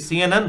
CNN,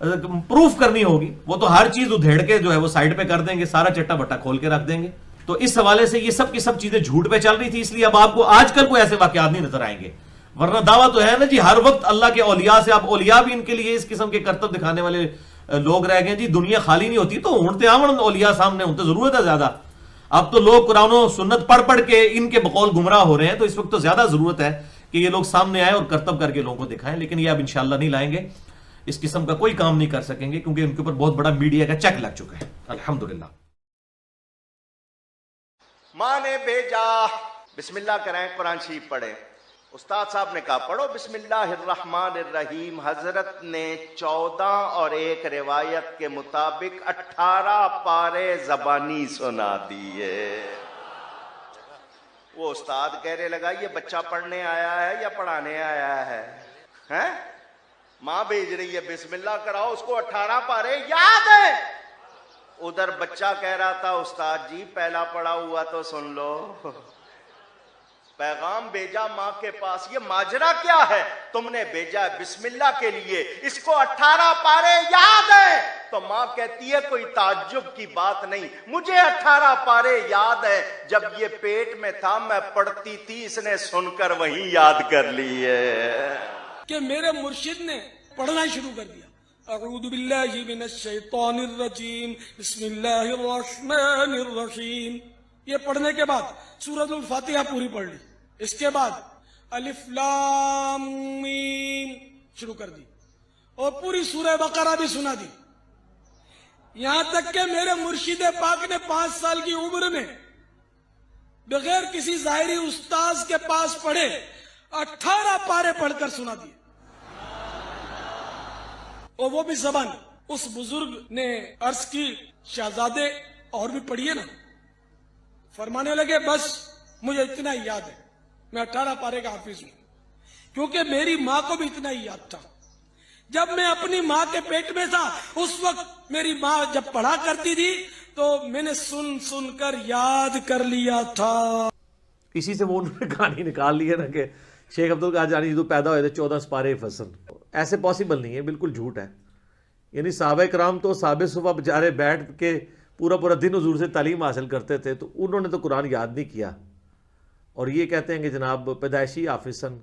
proof کرنی ہوگی، وہ تو ہر چیز ادھیڑ کے جو ہے وہ سائڈ پہ کر دیں گے، سارا چٹا بٹا کھول کے رکھ دیں گے. تو اس حوالے سے یہ سب کی سب چیزیں جھوٹ پہ چل رہی تھی، اس لیے اب آپ کو آج کل کوئی ایسے واقعات نہیں نظر آئیں گے. ورنہ دعویٰ تو ہے نا جی ہر وقت اللہ کے اولیاء سے. اب اولیاء بھی ان کے لیے اس قسم کے کرتب دکھانے والے لوگ رہ گئے. جی دنیا خالی نہیں ہوتی تو ہونتے آمن اولیاء سامنے ہونتے ضرورت ہے زیادہ. اب تو لوگ قرآن و سنت پڑھ پڑھ کے ان کے بقول گمراہ ہو رہے ہیں، تو اس وقت تو زیادہ ضرورت ہے کہ یہ لوگ سامنے آئے اور کرتب کر کے لوگوں کو دکھائیں. لیکن یہ اب انشاءاللہ نہیں لائیں گے، اس قسم کا کوئی کام نہیں کر سکیں گے، کیونکہ ان کے اوپر بہت بڑا میڈیا کا چیک لگ چکا ہے الحمدللہ. ماں نے بھیجا، بسم اللہ کریں، قرآن شریف پڑھیں. استاد صاحب نے کہا پڑھو بسم اللہ الرحمن الرحیم. حضرت نے 14 اور ایک روایت کے مطابق 18 پارے زبانی سنا دیے. وہ استاد کہنے لگا یہ بچہ پڑھنے آیا ہے یا پڑھانے آیا ہے؟ ہیں؟ ماں بھیج رہی ہے بسم اللہ کراؤ، اس کو 18 پارے یاد ہیں. ادھر بچہ کہہ رہا تھا استاد جی پہلا پڑھا ہوا تو سن لو. پیغام بھیجا ماں کے پاس، یہ ماجرا کیا ہے؟ تم نے بھیجا بسم اللہ کے لیے، اس کو 18 پارے یاد ہیں. تو ماں کہتی ہے کوئی تعجب کی بات نہیں، مجھے 18 پارے یاد ہیں. جب یہ پیٹ میں تھا میں پڑھتی تھی، اس نے سن کر وہیں یاد کر لی ہے کہ میرے مرشد نے پڑھنا شروع کر دیا. اعوذ باللہ من الشیطان الرجیم بسم اللہ الرحمن الرحیم. یہ پڑھنے کے بعد سورۃ الفاتحہ پوری پڑھ لی. اس کے بعد الف لام میم شروع کر دی اور پوری سورہ بقرہ بھی سنا دی. یہاں تک کہ میرے مرشد پاک نے 5 سال کی عمر میں بغیر کسی ظاہری استاذ کے پاس پڑھے 18 پارے پڑھ کر سنا دیے، اور وہ بھی زبان. اس بزرگ نے عرض کی شہزادے اور بھی پڑھیے نا. فرمانے لگے بس مجھے اتنا ہی یاد ہے، میں 18 پارے کا حافظ ہوں. کیونکہ میری ماں کو بھی اتنا ہی یاد تھا. جب میں اپنی ماں کے پیٹ میں تھا اس وقت میری ماں جب پڑھا کرتی تھی تو میں نے سن سن کر یاد کر لیا تھا. اسی سے وہ انہوں نے کہانی نکال لی ہے نا کہ شیخ عبد القادر جیلانی جو پیدا ہوئے تھے 14 سپارے فصل. ایسے پاسبل نہیں ہے، بالکل جھوٹ ہے. یعنی صحابہ کرام تو صحابہ صفحہ بچارے بیٹھ کے پورا دن حضور سے تعلیم حاصل کرتے تھے، تو انہوں نے تو قرآن یاد نہیں کیا، اور یہ کہتے ہیں کہ جناب پیدائشی حافظ سن.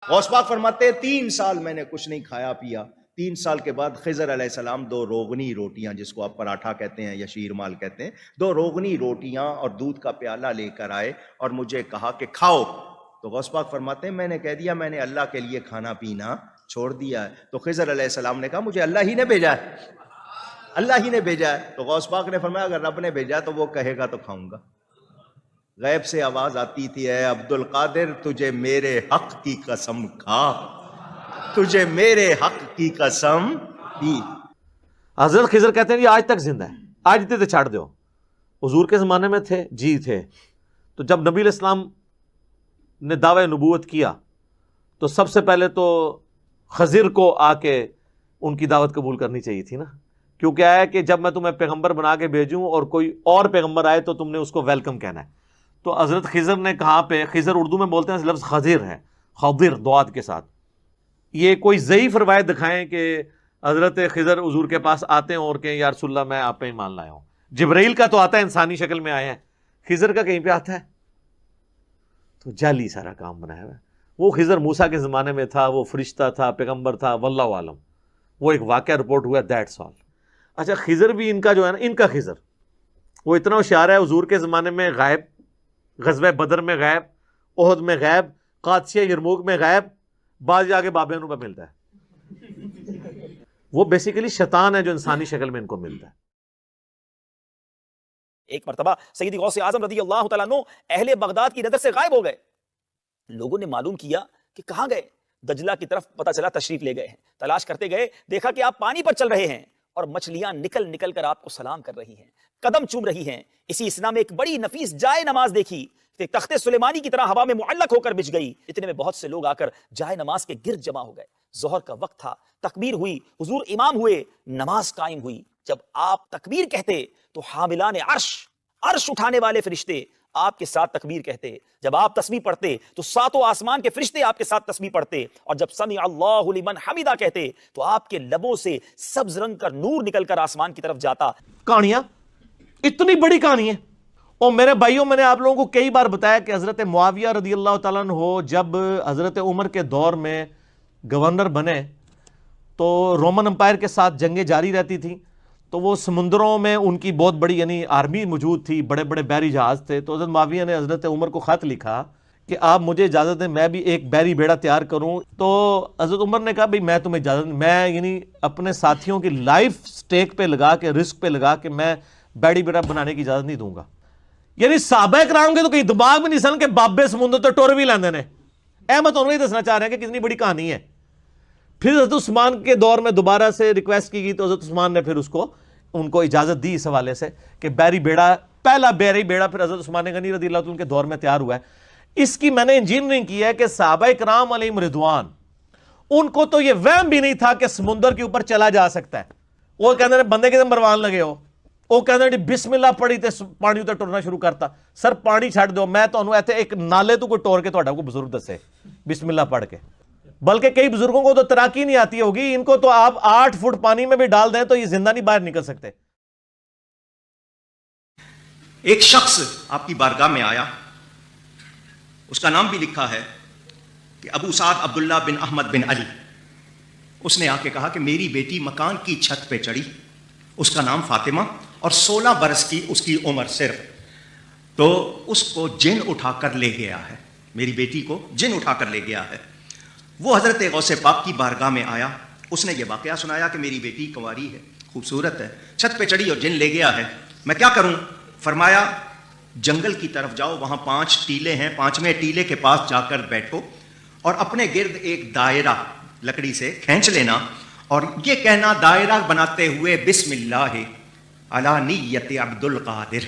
غوث پاک فرماتے ہیں 3 سال میں نے کچھ نہیں کھایا پیا. 3 سال کے بعد خضر علیہ السلام 2 روغنی روٹیاں، جس کو آپ پراٹھا کہتے ہیں یا شیر مال کہتے ہیں، 2 روغنی روٹیاں اور دودھ کا پیالہ لے کر آئے اور مجھے کہا کہ کھاؤ. تو غوث پاک فرماتے ہیں میں نے کہہ دیا میں نے اللہ کے لیے کھانا پینا چھوڑ دیا ہے. تو خضر علیہ السلام نے کہا مجھے اللہ ہی نے بھیجا ہے، اللہ ہی نے بھیجا ہے. تو غوث پاک نے فرمایا اگر رب نے بھیجا تو وہ کہے گا تو کھاؤں گا. غیب سے آواز آتی تھی اے عبد القادر تجھے میرے حق کی قسم کھا، تجھے میرے حق کی قسم دی. حضرت خضر کہتے ہیں یہ آج تک زندہ ہے. آج تھے تو چھاڑ دو. حضور کے زمانے میں تھے؟ جی تھے. تو جب نبی علیہ السلام نے دعوی نبوت کیا تو سب سے پہلے تو خضر کو آ کے ان کی دعوت قبول کرنی چاہیے تھی نا، کیونکہ آیا کہ جب میں تمہیں پیغمبر بنا کے بھیجوں اور کوئی اور پیغمبر آئے تو تم نے اس کو ویلکم کہنا ہے. تو حضرت خضر نے کہاں پہ، خضر اردو میں بولتے ہیں لفظ خضر ہے، خضر دوات کے ساتھ. یہ کوئی ضعیف روایت دکھائیں کہ حضرت خضر حضور کے پاس آتے ہیں اور کہیں یا رسول اللہ میں آپ پہ ایمان لایا ہوں. جبرائیل کا تو آتا ہے انسانی شکل میں آئے ہیں، خضر کا کہیں پہ آتا ہے؟ تو جعلی سارا کام بنایا ہوا ہے. وہ خضر موسیٰ کے زمانے میں تھا، وہ فرشتہ تھا، پیغمبر تھا، واللہ عالم. وہ ایک واقعہ رپورٹ ہوا، دیٹس آل. اچھا خضر بھی ان کا جو ہے نا، ان کا خضر وہ اتنا ہوشیار ہے، حضور کے زمانے میں غائب، غزوہ بدر میں غائب، احد میں غائب، قادسیہ یرموک میں غائب، بعض جا کے بابے انہوں پہ ملتا ہے. وہ بیسیکلی شیطان ہے جو انسانی شکل میں ان کو ملتا ہے. ایک مرتبہ سیدی غوث اعظم رضی اللہ تعالیٰ عنہ اہل بغداد کی نظر سے غائب ہو گئے. لوگوں نے معلوم کیا کہ کہاں گئے. دجلہ کی طرف پتہ چلا تشریف لے گئے ہیں. تلاش کرتے گئے، دیکھا کہ آپ پانی پر چل رہے ہیں اور مچھلیاں نکل نکل کر آپ کو سلام کر رہی ہیں، قدم چوم رہی ہیں. اسی اسنا میں ایک بڑی نفیس جائے نماز دیکھی، تخت سلیمانی کی طرح ہوا میں معلق ہو کر بچھ گئی. اتنے میں بہت سے لوگ آ کر جائے نماز کے گرد جمع ہو گئے. ظہر کا وقت تھا، تکبیر ہوئی، حضور امام ہوئے، نماز قائم ہوئی. جب آپ تکبیر کہتے تو حاملان عرش، عرش اٹھانے والے فرشتے آپ کے ساتھ تکبیر کہتے، جب آپ تسبیح پڑھتے تو ساتوں آسمان کے فرشتے آپ کے ساتھ تسبیح پڑھتے، اور جب سمع اللہ لمن حمدہ کہتے تو آپ کے لبوں سے سبز رنگ کا نور نکل کر آسمان کی طرف جاتا۔ کہانیاں اتنی بڑی کہانی ہے۔ اور میرے بھائیوں، میں نے آپ لوگوں کو کئی بار بتایا کہ حضرت معاویہ رضی اللہ تعالیٰ عنہ جب حضرت عمر کے دور میں گورنر بنے تو رومن امپائر کے ساتھ جنگیں جاری رہتی تھیں، تو وہ سمندروں میں ان کی بہت بڑی یعنی آرمی موجود تھی، بڑے بڑے بحری جہاز تھے۔ تو حضرت معاویہ نے حضرت عمر کو خط لکھا کہ آپ مجھے اجازت دیں میں بھی ایک بحری بیڑا تیار کروں۔ تو حضرت عمر نے کہا بھئی میں تمہیں اجازت، میں یعنی اپنے ساتھیوں کی لائف سٹیک پہ لگا کے، رسک پہ لگا کے میں بحری بیڑا بنانے کی اجازت نہیں دوں گا۔ یعنی صحابہ کرام کے تو کہیں دماغ میں نہیں سن کہ بابے سمندر تو ٹور بھی لیندے نے۔ احمد انہوں نے دسنا چاہ رہے ہیں کہ کتنی بڑی کہانی ہے۔ پھر حضرت عثمان کے دور میں دوبارہ سے ریکویسٹ کی گئی تو حضرت عثمان نے پھر ان کو اجازت دی اس حوالے سے کہ بحری بیڑا، پہلا بحری بیڑا پھر حضرت عثمان غنی رضی اللہ عنہ کے دور میں تیار ہوا ہے۔ اس کی میں نے انجینئرنگ کی ہے کہ صحابہ کرام علیہم رضوان، ان کو تو یہ وہم بھی نہیں تھا کہ سمندر کے اوپر چلا جا سکتا ہے۔ وہ کہتے ہیں بندے کے مروان لگے ہو، وہ کہتے ہیں بسم اللہ پڑھی تے پانی اتنے ٹورنا شروع کرتا۔ سر پانی چھڑ دو، میں تو ایتھے ایک نالے تو کوئی ٹور کے تہاڈا کوئی بزرگ دسے بسم اللہ پڑھ کے۔ بلکہ کئی بزرگوں کو تو تیراکی نہیں آتی ہوگی، ان کو تو آپ 8 فٹ پانی میں بھی ڈال دیں تو یہ زندہ نہیں باہر نکل سکتے۔ ایک شخص آپ کی بارگاہ میں آیا، اس کا نام بھی لکھا ہے کہ ابو سعد عبداللہ بن احمد بن علی۔ اس نے آ کے کہا کہ میری بیٹی مکان کی چھت پہ چڑھی، اس کا نام فاطمہ اور 16 برس کی اس کی عمر صرف، تو اس کو جن اٹھا کر لے گیا ہے، میری بیٹی کو جن اٹھا کر لے گیا ہے۔ وہ حضرت غوث پاک کی بارگاہ میں آیا، اس نے یہ واقعہ سنایا کہ میری بیٹی کنواری ہے، خوبصورت ہے، چھت پہ چڑھی اور جن لے گیا ہے، میں کیا کروں؟ فرمایا جنگل کی طرف جاؤ، وہاں 5 ٹیلے ہیں، 5ویں ٹیلے کے پاس جا کر بیٹھو اور اپنے گرد ایک دائرہ لکڑی سے کھینچ لینا اور یہ کہنا دائرہ بناتے ہوئے بسم اللہ علی نیت عبد القادر،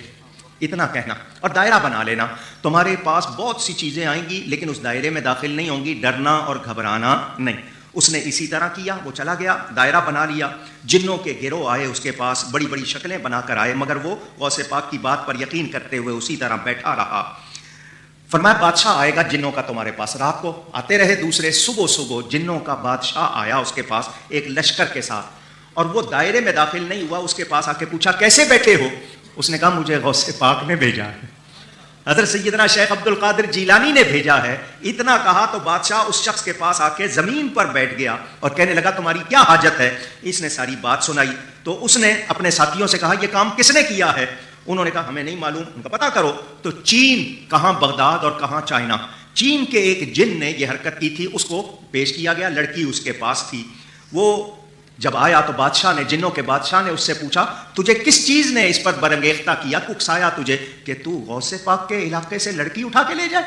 اتنا کہنا اور دائرہ بنا لینا۔ تمہارے پاس بہت سی چیزیں آئیں گی لیکن اس دائرے میں داخل نہیں ہوں گی، ڈرنا اور گھبرانا نہیں۔ اس نے اسی طرح کیا، وہ چلا گیا، دائرہ بنا لیا، جنوں کے گروہ آئے اس کے پاس، بڑی بڑی شکلیں بنا کر آئے، مگر وہ غوث پاک کی بات پر یقین کرتے ہوئے اسی طرح بیٹھا رہا۔ فرمایا بادشاہ آئے گا جنوں کا تمہارے پاس، رات کو آتے رہے دوسرے، صبح جنوں کا بادشاہ آیا اس کے پاس ایک لشکر کے ساتھ، اور وہ دائرے میں داخل نہیں ہوا، اس کے پاس آ کے پوچھا کیسے بیٹھے ہو؟ اس نے کہا مجھے غوث پاک نے بھیجا ہے، حضرت سیدنا شیخ عبد القادر جیلانی نے بھیجا ہے۔ اتنا کہا تو بادشاہ اس شخص کے پاس آ کے زمین پر بیٹھ گیا اور کہنے لگا تمہاری کیا حاجت ہے؟ اس نے ساری بات سنائی تو اس نے اپنے ساتھیوں سے کہا یہ کام کس نے کیا ہے؟ انہوں نے کہا ہمیں نہیں معلوم، ان کا پتہ کرو۔ تو چین، کہاں بغداد اور کہاں چائنا، چین کے ایک جن نے یہ حرکت کی تھی، اس کو پیش کیا گیا، لڑکی اس کے پاس تھی۔ وہ جب آیا تو بادشاہ نے، جنوں کے بادشاہ نے اس سے پوچھا تجھے کس چیز نے اس پر برانگیختہ کیا، اکسایا تجھے کہ تو غوث پاک کے علاقے سے لڑکی اٹھا کے لے جائے؟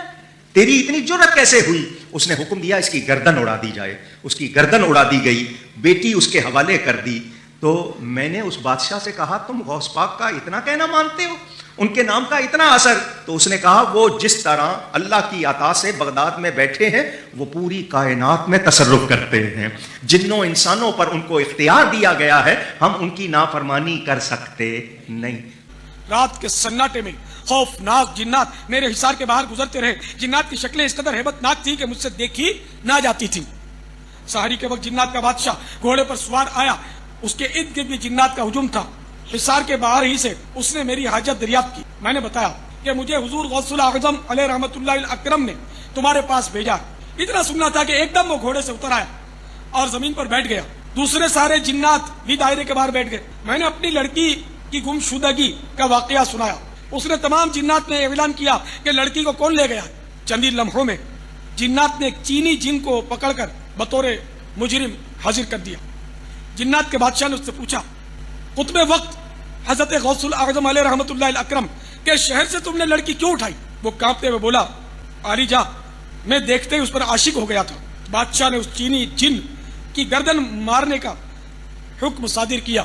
تیری اتنی جرأت کیسے ہوئی؟ اس نے حکم دیا اس کی گردن اڑا دی جائے، اس کی گردن اڑا دی گئی، بیٹی اس کے حوالے کر دی۔ تو میں نے اس بادشاہ سے کہا تم غوث پاک کا اتنا کہنا مانتے ہو، ان کے نام کا اتنا اثر؟ تو اس نے کہا وہ جس طرح اللہ کی عطا سے بغداد میں بیٹھے ہیں وہ پوری کائنات میں تصرف کرتے ہیں، جنوں انسانوں پر ان کو اختیار دیا گیا ہے، ہم ان کی نافرمانی کر سکتے نہیں۔ رات کے سناٹے میں خوفناک جنات میرے حصار کے باہر گزرتے رہے، جنات کی شکلیں اس قدر ہیبت ناک تھی کہ مجھ سے دیکھی نہ جاتی تھی۔ سحری کے وقت جنات کا بادشاہ گھوڑے پر سوار آیا، اس کے ارد گرد بھی جنات کا ہجوم تھا۔ حصار کے باہر ہی سے اس نے میری حاجت دریافت کی۔ میں نے بتایا کہ مجھے حضور غوث الاعظم علیہ رحمت اللہ الاکرم نے تمہارے پاس بھیجا۔ اتنا سننا تھا کہ ایک دم وہ گھوڑے سے اتر آیا اور زمین پر بیٹھ گیا۔ دوسرے سارے جنات بھی دائرے کے باہر بیٹھ گئے۔ میں نے اپنی لڑکی کی گمشدگی کا واقعہ سنایا۔ اس نے تمام جنات نے اعلان کیا کہ لڑکی کو کون لے گیا۔ چند ہی لمحوں میں جنات نے ایک چینی جن کو پکڑ کر بطور مجرم حاضر کر دیا۔ جنات کے بادشاہ نے اس سے پوچھا قطب وقت حضرت غوث الاعظم علیہ رحمت اللہ الاکرم کے شہر سے تم نے لڑکی کیوں اٹھائی؟ وہ کانپتے ہوئے بولا علی جا میں دیکھتے ہی اس پر عاشق ہو گیا تھا۔ بادشاہ نے اس چینی جن کی گردن مارنے کا حکم صادر کیا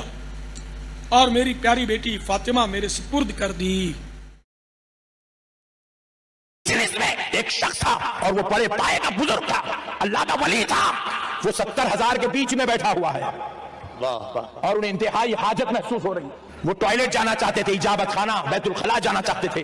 اور میری پیاری بیٹی فاطمہ میرے سپرد کر دی۔ ایک شخص تھا اور وہ بڑے پائے کا بزرگ تھا، اللہ کا ولی تھا، وہ 70,000 کے بیچ میں بیٹھا ہوا ہے اور انہیں انتہائی حاجت محسوس ہو رہی، وہ ٹوائلٹ جانا چاہتے تھے، اجابت خانہ بیت الخلا جانا چاہتے تھے۔